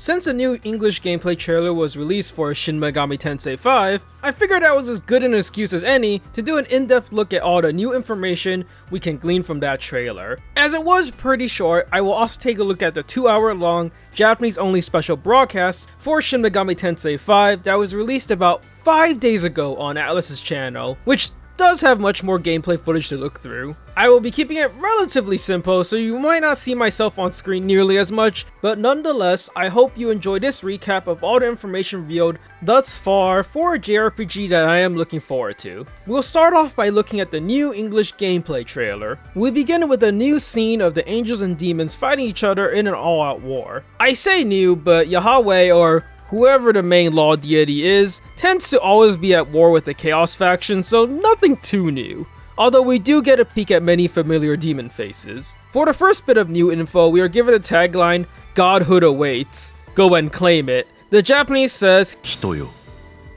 Since a new English gameplay trailer was released for Shin Megami Tensei 5, I figured that was as good an excuse as any to do an in-depth look at all the new information we can glean from that trailer. As it was pretty short, I will also take a look at the 2-hour-long Japanese-only special broadcast for Shin Megami Tensei 5 that was released about 5 days ago on Atlus's channel, which does have much more gameplay footage to look through. I will be keeping it relatively simple, so you might not see myself on screen nearly as much, but nonetheless, I hope you enjoy this recap of all the information revealed thus far for a JRPG that I am looking forward to. We'll start off by looking at the new English gameplay trailer. We begin with a new scene of the angels and demons fighting each other in an all-out war. I say new, but Yahweh, or whoever the main law deity is, tends to always be at war with the Chaos faction, so nothing too new. Although we do get a peek at many familiar demon faces. For the first bit of new info, we are given the tagline, "Godhood awaits, go and claim it." The Japanese says, "Hito yo,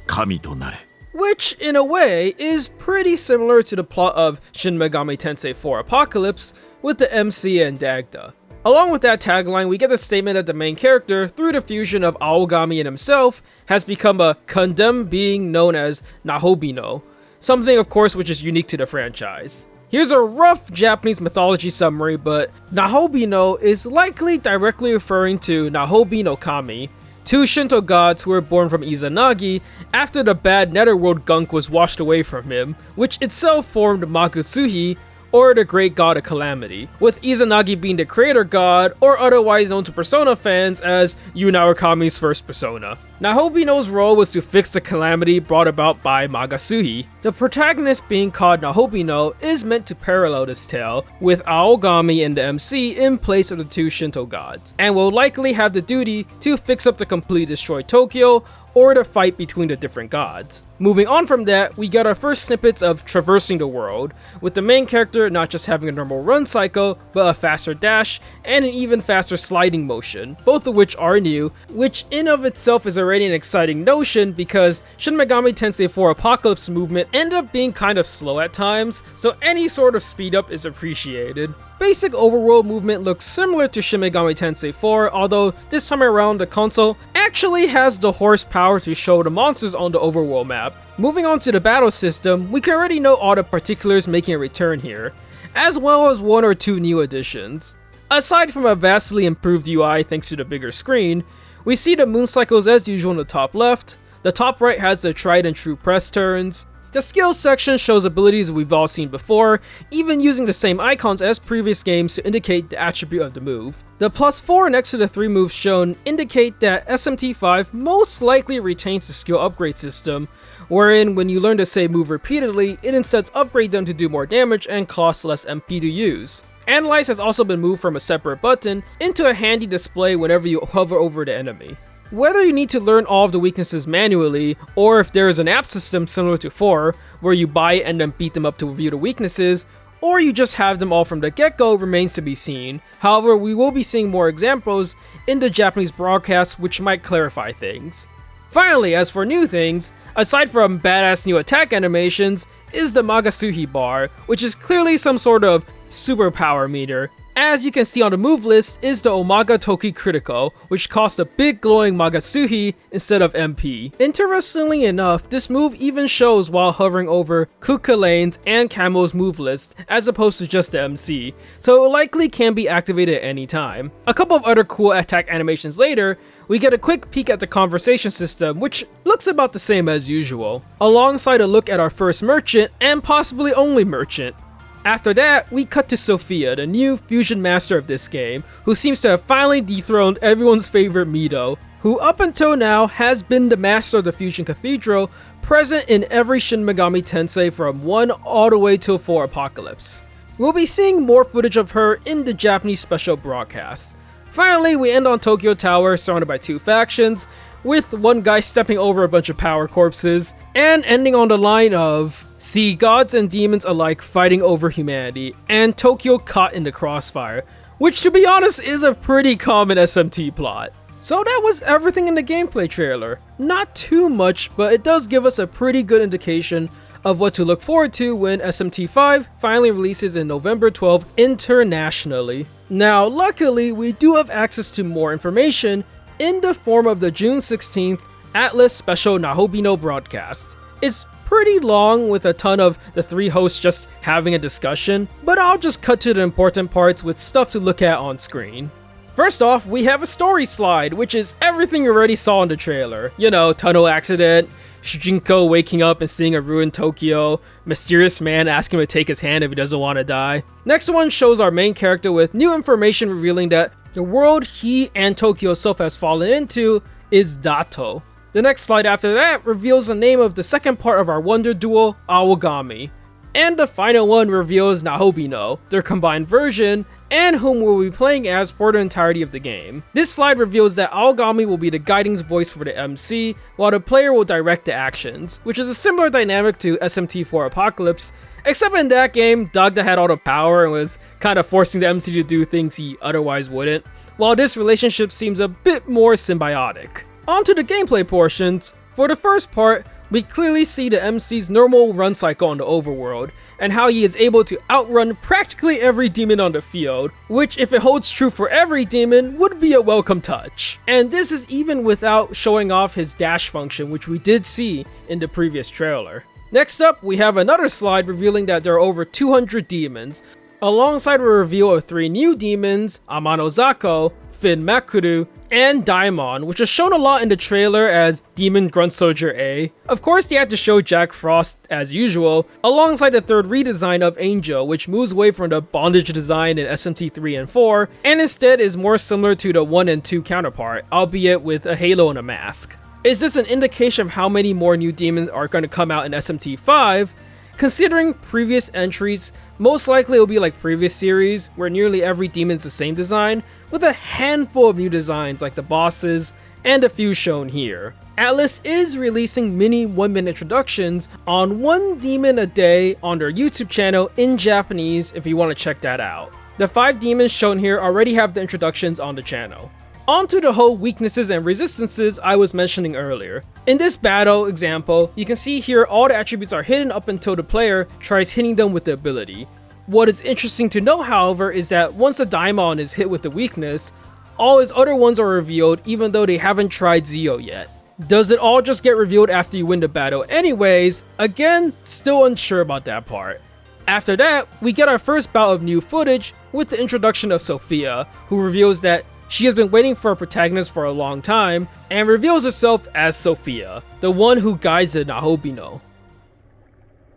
kami to nare." Which, in a way, is pretty similar to the plot of Shin Megami Tensei 4 Apocalypse with the MC and Dagda. Along with that tagline, we get the statement that the main character, through the fusion of Aogami and himself, has become a condemned being known as Nahobino, something of course which is unique to the franchise. Here's a rough Japanese mythology summary, but Nahobino is likely directly referring to Nahobino Kami, two Shinto gods who were born from Izanagi after the bad netherworld gunk was washed away from him, which itself formed Magasuhi, or the Great God of Calamity, with Izanagi being the creator god, or otherwise known to Persona fans as Yu Naokami's first persona. Nahobino's role was to fix the calamity brought about by Magasuhi. The protagonist being called Nahobino is meant to parallel this tale, with Aogami and the MC in place of the two Shinto gods, and will likely have the duty to fix up the completely destroyed Tokyo, or the fight between the different gods. Moving on from that, we got our first snippets of traversing the world, with the main character not just having a normal run cycle, but a faster dash, and an even faster sliding motion, both of which are new, which in of itself is already an exciting notion because Shin Megami Tensei 4 Apocalypse movement ended up being kind of slow at times, so any sort of speed up is appreciated. Basic overworld movement looks similar to Shin Megami Tensei 4, although this time around the console actually has the horsepower to show the monsters on the overworld map. Moving on to the battle system, we can already know all the particulars making a return here, as well as one or two new additions. Aside from a vastly improved UI thanks to the bigger screen, we see the moon cycles as usual in the top left, the top right has the tried and true press turns, the skills section shows abilities we've all seen before, even using the same icons as previous games to indicate the attribute of the move. The +4 next to the 3 moves shown indicate that SMT5 most likely retains the skill upgrade system, wherein when you learn the same move repeatedly, it instead upgrades them to do more damage and costs less MP to use. Analyze has also been moved from a separate button into a handy display whenever you hover over the enemy. Whether you need to learn all of the weaknesses manually, or if there is an app system similar to 4, where you buy it and then beat them up to review the weaknesses, or you just have them all from the get-go remains to be seen. However, we will be seeing more examples in the Japanese broadcast which might clarify things. Finally, as for new things, aside from badass new attack animations, is the Magasuhi bar, which is clearly some sort of superpower meter. As you can see on the move list is the Omaga Toki Critical, which costs a big glowing Magasuhi instead of MP. Interestingly enough, this move even shows while hovering over Kuka Lane's and Camo's move list, as opposed to just the MC, so it likely can be activated at any time. A couple of other cool attack animations later, we get a quick peek at the conversation system, which looks about the same as usual, alongside a look at our first merchant, and possibly only merchant. After that, we cut to Sophia, the new fusion master of this game, who seems to have finally dethroned everyone's favorite Mido, who up until now has been the master of the Fusion Cathedral, present in every Shin Megami Tensei from 1 all the way till 4 Apocalypse. We'll be seeing more footage of her in the Japanese special broadcast. Finally, we end on Tokyo Tower, surrounded by 2 factions, with one guy stepping over a bunch of power corpses, and ending on the line of see gods and demons alike fighting over humanity, and Tokyo caught in the crossfire, which to be honest is a pretty common SMT plot. So that was everything in the gameplay trailer. Not too much, but it does give us a pretty good indication of what to look forward to when SMT5 finally releases in November 12th internationally. Now luckily we do have access to more information in the form of the June 16th Atlus special Nahobino broadcast. It's pretty long with a ton of the three hosts just having a discussion, but I'll just cut to the important parts with stuff to look at on screen. First off, we have a story slide, which is everything you already saw in the trailer. You know, tunnel accident, Shujinko waking up and seeing a ruined Tokyo, mysterious man asking him to take his hand if he doesn't want to die. Next one shows our main character with new information revealing that the world he and Tokyo itself has fallen into is Dato. The next slide after that reveals the name of the second part of our Wonder Duel, Aogami. And the final one reveals Nahobino, their combined version, and whom we'll be playing as for the entirety of the game. This slide reveals that Aogami will be the guiding voice for the MC, while the player will direct the actions, which is a similar dynamic to SMT4 Apocalypse, except in that game, Dagda had all the power and was kind of forcing the MC to do things he otherwise wouldn't, while this relationship seems a bit more symbiotic. On to the gameplay portions. For the first part, we clearly see the MC's normal run cycle on the overworld, and how he is able to outrun practically every demon on the field, which if it holds true for every demon, would be a welcome touch. And this is even without showing off his dash function, which we did see in the previous trailer. Next up, we have another slide revealing that there are over 200 demons, alongside a reveal of 3 new demons, Amanozako, Fin Makuru, and Daimon, which is shown a lot in the trailer as Demon Grunt Soldier A. Of course, they had to show Jack Frost as usual, alongside the third redesign of Angel, which moves away from the bondage design in SMT 3 and 4, and instead is more similar to the 1 and 2 counterpart, albeit with a halo and a mask. Is this an indication of how many more new demons are going to come out in SMT 5? Considering previous entries, most likely it will be like previous series, where nearly every demon is the same design, with a handful of new designs like the bosses, and a few shown here. Atlus is releasing mini 1-minute introductions on one demon a day on their YouTube channel in Japanese if you want to check that out. The 5 demons shown here already have the introductions on the channel. On to the whole weaknesses and resistances I was mentioning earlier. In this battle example, you can see here all the attributes are hidden up until the player tries hitting them with the ability. What is interesting to note, however, is that once the Daimon is hit with the weakness, all his other ones are revealed even though they haven't tried Zio yet. Does it all just get revealed after you win the battle anyways? Again, still unsure about that part. After that, we get our first bout of new footage with the introduction of Sophia, who reveals that she has been waiting for a protagonist for a long time, and reveals herself as Sophia, the one who guides the Nahobino.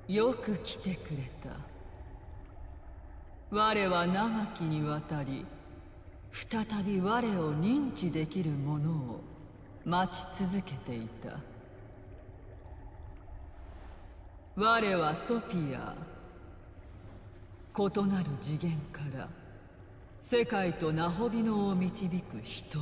よく来てくれた。我は長きにわたり、再び我を認知できるものを待ち続けていた。我はソフィア。異なる次元から世界とナホビノを導く一人。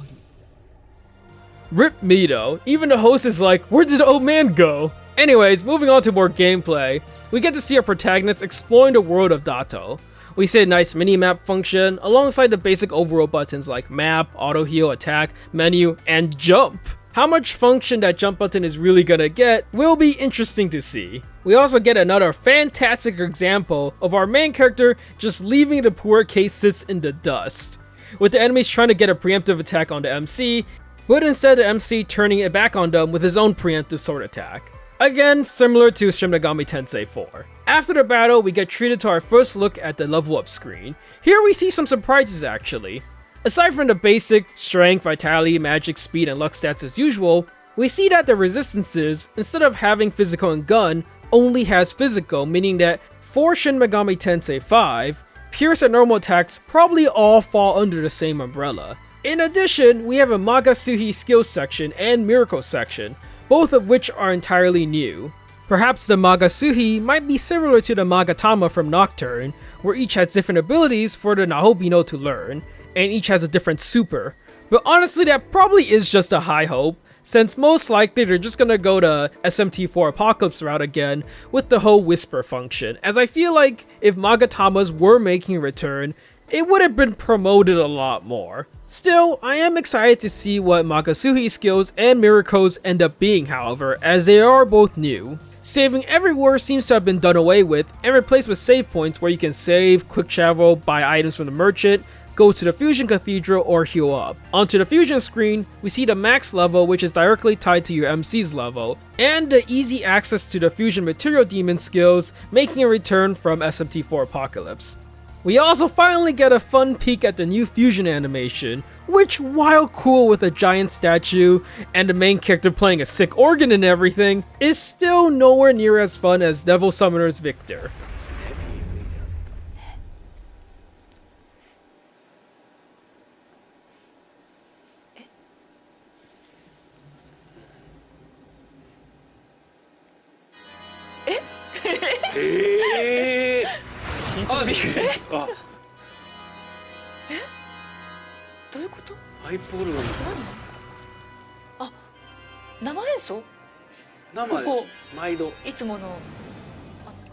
Rip Mito. Even the host is like, where did the old man go? Anyways, moving on to more gameplay, we get to see our protagonists exploring the world of Dato. We see a nice mini-map function, alongside the basic overworld buttons like map, auto heal, attack, menu, and jump. How much function that jump button is really gonna get will be interesting to see. We also get another fantastic example of our main character just leaving the poor case sits in the dust, with the enemies trying to get a preemptive attack on the MC, but instead the MC turning it back on them with his own preemptive sword attack. Again, similar to Shin Megami Tensei 4. After the battle, we get treated to our first look at the level up screen. Here we see some surprises actually. Aside from the basic strength, vitality, magic, speed, and luck stats as usual, we see that the resistances, instead of having physical and gun, only has physical, meaning that for Shin Megami Tensei 5, pierce and normal attacks probably all fall under the same umbrella. In addition, we have a Magasuhi Skill section and Miracle section, both of which are entirely new. Perhaps the Magasuhi might be similar to the Magatama from Nocturne, where each has different abilities for the Nahobino to learn, and each has a different super. But honestly, that probably is just a high hope, since most likely they're just gonna go to SMT4 Apocalypse route again with the whole whisper function, as I feel like if Magatamas were making a return, it would have been promoted a lot more. Still, I am excited to see what Magasuhi skills and miracles end up being, however, as they are both new. Saving everywhere seems to have been done away with and replaced with save points where you can save, quick travel, buy items from the merchant, go to the Fusion Cathedral or heal up. Onto the Fusion screen, we see the max level, which is directly tied to your MC's level, and the easy access to the Fusion Material Demon skills, making a return from SMT4 Apocalypse. We also finally get a fun peek at the new fusion animation, which, while cool with a giant statue and the main character playing a sick organ and everything, is still nowhere near as fun as Devil Summoner's Victor.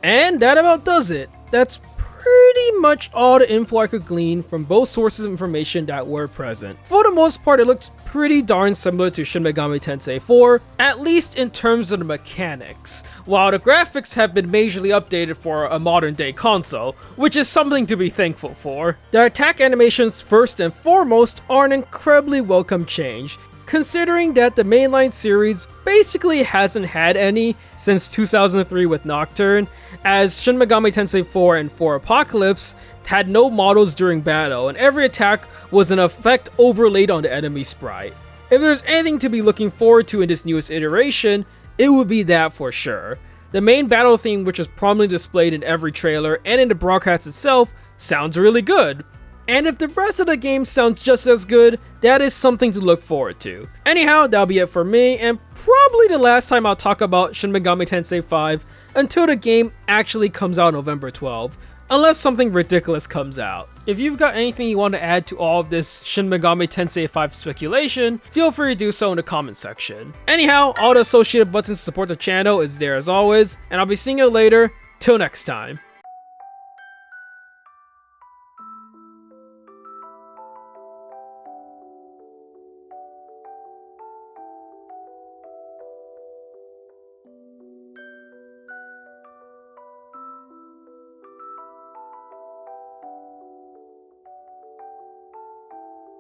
And that about does it. That's pretty much all the info I could glean from both sources of information that were present. For the most part, it looks pretty darn similar to Shin Megami Tensei 4, at least in terms of the mechanics, while the graphics have been majorly updated for a modern day console, which is something to be thankful for. The attack animations, first and foremost, are an incredibly welcome change, considering that the mainline series basically hasn't had any since 2003 with Nocturne, as Shin Megami Tensei 4 and 4 Apocalypse had no models during battle, and every attack was an effect overlaid on the enemy sprite. If there's anything to be looking forward to in this newest iteration, it would be that for sure. The main battle theme, which is prominently displayed in every trailer and in the broadcast itself, sounds really good. And if the rest of the game sounds just as good, that is something to look forward to. Anyhow, that'll be it for me, and probably the last time I'll talk about Shin Megami Tensei 5 until the game actually comes out November 12, unless something ridiculous comes out. If you've got anything you want to add to all of this Shin Megami Tensei 5 speculation, feel free to do so in the comment section. Anyhow, all the associated buttons to support the channel is there as always, and I'll be seeing you later. Till next time.